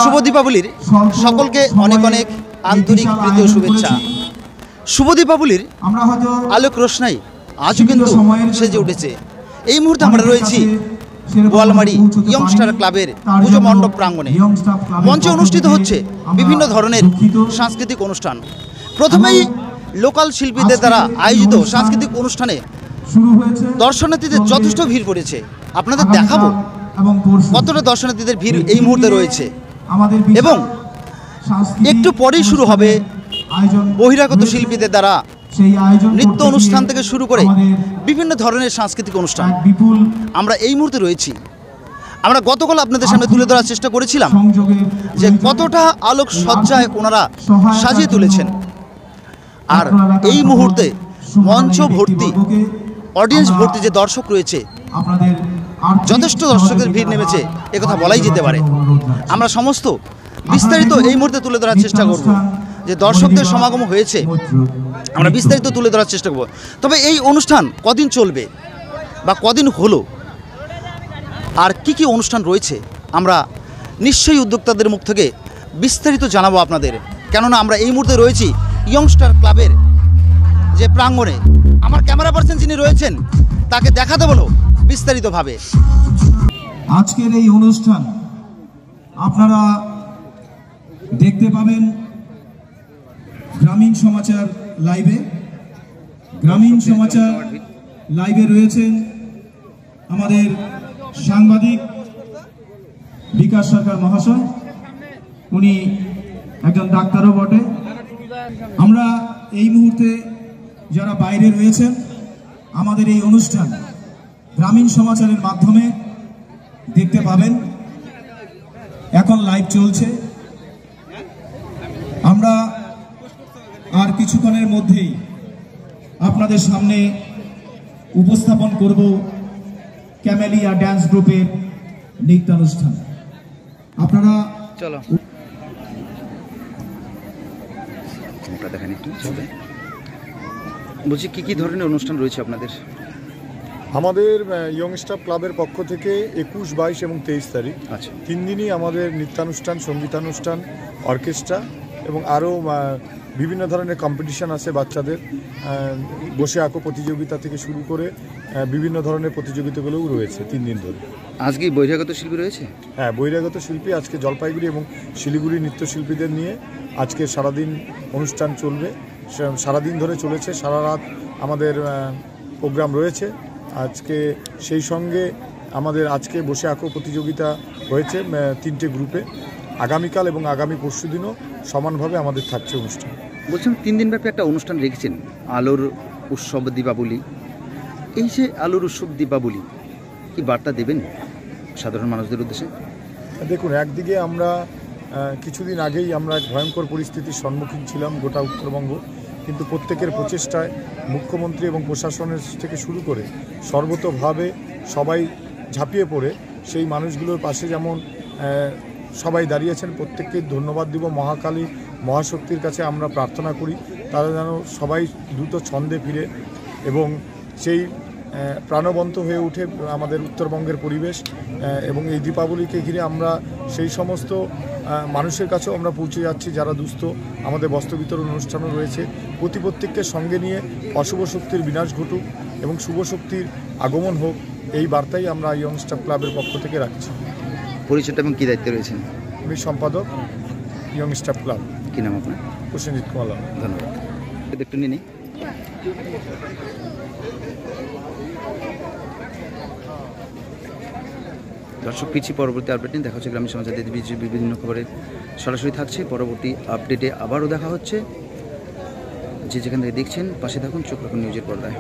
শুভ দীপাবলির সকলকে অনেক অনেক আন্তরিক প্রীতি ও শুভেচ্ছা। শুভ দীপাবলির আলোক রোশনাই আজও কিন্তু সেজে উঠেছে। এই মুহূর্তে আমরা রয়েছি বোয়ালমারি ইয়ংস্টার ক্লাবের পুজো মণ্ডপ প্রাঙ্গণে। মঞ্চে অনুষ্ঠিত হচ্ছে বিভিন্ন ধরনের সাংস্কৃতিক অনুষ্ঠান। প্রথমেই লোকাল শিল্পীদের দ্বারা আয়োজিত সাংস্কৃতিক অনুষ্ঠানে দর্শনার্থীদের যথেষ্ট ভিড় পড়েছে। আপনাদের দেখাবো কতটা দর্শনার্থীদের ভিড় এই মুহূর্তে রয়েছে এবং একটু পরেই শুরু হবে বহিরাগত শিল্পীদের দ্বারা নৃত্য অনুষ্ঠান থেকে শুরু করে বিভিন্ন ধরনের সাংস্কৃতিক অনুষ্ঠান। আমরা এই মুহূর্তে রয়েছি। আমরা গতকাল আপনাদের সামনে তুলে ধরার চেষ্টা করেছিলাম যে কতটা আলোক সজ্জায় ওনারা সাজিয়ে তুলেছেন। আর এই মুহূর্তে মঞ্চ ভর্তি, অডিয়েন্স ভর্তি যে দর্শক রয়েছে, যথেষ্ট দর্শকের ভিড় নেমেছে একথা বলাই যেতে পারে। আমরা সমস্ত বিস্তারিত এই মুহূর্তে তুলে ধরার চেষ্টা করব। যে দর্শকদের সমাগম হয়েছে আমরা বিস্তারিত তুলে ধরার চেষ্টা করব। তবে এই অনুষ্ঠান কদিন চলবে বা কদিন হলো আর কি কি অনুষ্ঠান রয়েছে আমরা নিশ্চয়ই উদ্যোক্তাদের মুখ থেকে বিস্তারিত জানাবো আপনাদের। কেননা আমরা এই মুহূর্তে রয়েছি ইয়ংস্টার ক্লাবের যে প্রাঙ্গণে। আমার ক্যামেরা পার্সন যিনি রয়েছেন তাকে দেখাতে বলো বিস্তারিতভাবে। আজকের এই অনুষ্ঠান আপনারা দেখতে পাবেন গ্রামীণ সমাচার লাইভে। গ্রামীণ সমাচার লাইভে রয়েছেন আমাদের সাংবাদিক বিকাশ সরকার মহাশয়, উনি একজন ডাক্তারও বটে। আমরা এই মুহূর্তে যারা বাইরে রয়েছেন আমাদের এই অনুষ্ঠান গ্রামীণ সমাচারের মাধ্যমে দেখতে পাবেন। এখন লাইভ চলছে। আমরা আর কিছুক্ষণের মধ্যেই আপনাদের সামনে উপস্থাপন করব ক্যামেলিয়া ড্যান্স গ্রুপের নৃত্যানুষ্ঠান। আপনারা চলো দেখেন একটু বলছি কি কি ধরনের অনুষ্ঠান রয়েছে আপনাদের? আমাদের ইয়ংস্টার ক্লাবের পক্ষ থেকে 21, 22 এবং 23 তারিখ 3 দিনই আমাদের নৃত্যানুষ্ঠান, সঙ্গীতানুষ্ঠান, অর্কেস্ট্রা এবং আরও বিভিন্ন ধরনের কম্পিটিশান আছে। বাচ্চাদের বসে আঁকো প্রতিযোগিতা থেকে শুরু করে বিভিন্ন ধরনের প্রতিযোগিতাগুলোও রয়েছে 3 দিন ধরে। আজকে বহিরাগত শিল্পী রয়েছে? হ্যাঁ, বহিরাগত শিল্পী আজকে জলপাইগুড়ি এবং শিলিগুড়ি নৃত্যশিল্পীদের নিয়ে আজকে সারাদিন অনুষ্ঠান চলবে। সারাদিন ধরে চলেছে, সারা রাত আমাদের প্রোগ্রাম রয়েছে আজকে। সেই সঙ্গে আমাদের আজকে বসে আঁকো প্রতিযোগিতা হয়েছে 3টে গ্রুপে। আগামীকাল এবং আগামী পরশু দিনও সমানভাবে আমাদের থাকছে অনুষ্ঠান। বলছিলাম 3 দিনব্যাপী একটা অনুষ্ঠান রেখেছেন, আলোর উৎসব দীপাবলি। এই যে আলোর উৎসব দীপাবলি, কি বার্তা দেবেন সাধারণ মানুষদের উদ্দেশ্যে? দেখুন, একদিকে আমরা কিছুদিন আগেই আমরা এক ভয়ঙ্কর পরিস্থিতির সম্মুখীন ছিলাম গোটা উত্তরবঙ্গ, কিন্তু প্রত্যেকের প্রচেষ্টায় মুখ্যমন্ত্রী এবং প্রশাসনের থেকে শুরু করে সর্বতোভাবে সবাই ঝাঁপিয়ে পড়ে সেই মানুষগুলোর পাশে যেমন সবাই দাঁড়িয়েছেন, প্রত্যেককে ধন্যবাদ দিব। মহাকালী মহাশক্তির কাছে আমরা প্রার্থনা করি তারা যেন সবাই দ্রুত ছন্দে ফিরে এবং সেই প্রাণবন্ত হয়ে উঠে আমাদের উত্তরবঙ্গের পরিবেশ। এবং এই দীপাবলিকে ঘিরে আমরা সেই সমস্ত মানুষের কাছেও আমরা পৌঁছে যাচ্ছি যারা দুস্থ। আমাদের বস্ত্র বিতরণ অনুষ্ঠানও রয়েছে। প্রত্যেককে সঙ্গে নিয়ে অশুভ শক্তির বিনাশ ঘটুক এবং শুভ শক্তির আগমন হোক, এই বার্তাই আমরা ইয়ংস্টার ক্লাবের পক্ষ থেকে রাখছি। পরিচয়টা এবং কী দায়িত্বে রয়েছেন? আমি সম্পাদক, ইয়ংস্টার ক্লাব। কী নাম আপনার? প্রসেনজিৎ কুমার। ধন্যবাদ। একটু নিয়ে নিই। দর্শক পিছি পরবর্তী আপডেট নিয়ে দেখা হচ্ছে গ্রামীণ সমাচার বিভিন্ন খবরে সরাসরি থাকছে। পরবর্তী আপডেটে আবারও দেখা হচ্ছে। যে যেখান থেকে দেখছেন পাশে থাকুন, চোখ রাখুন নিউজের পর্দায়।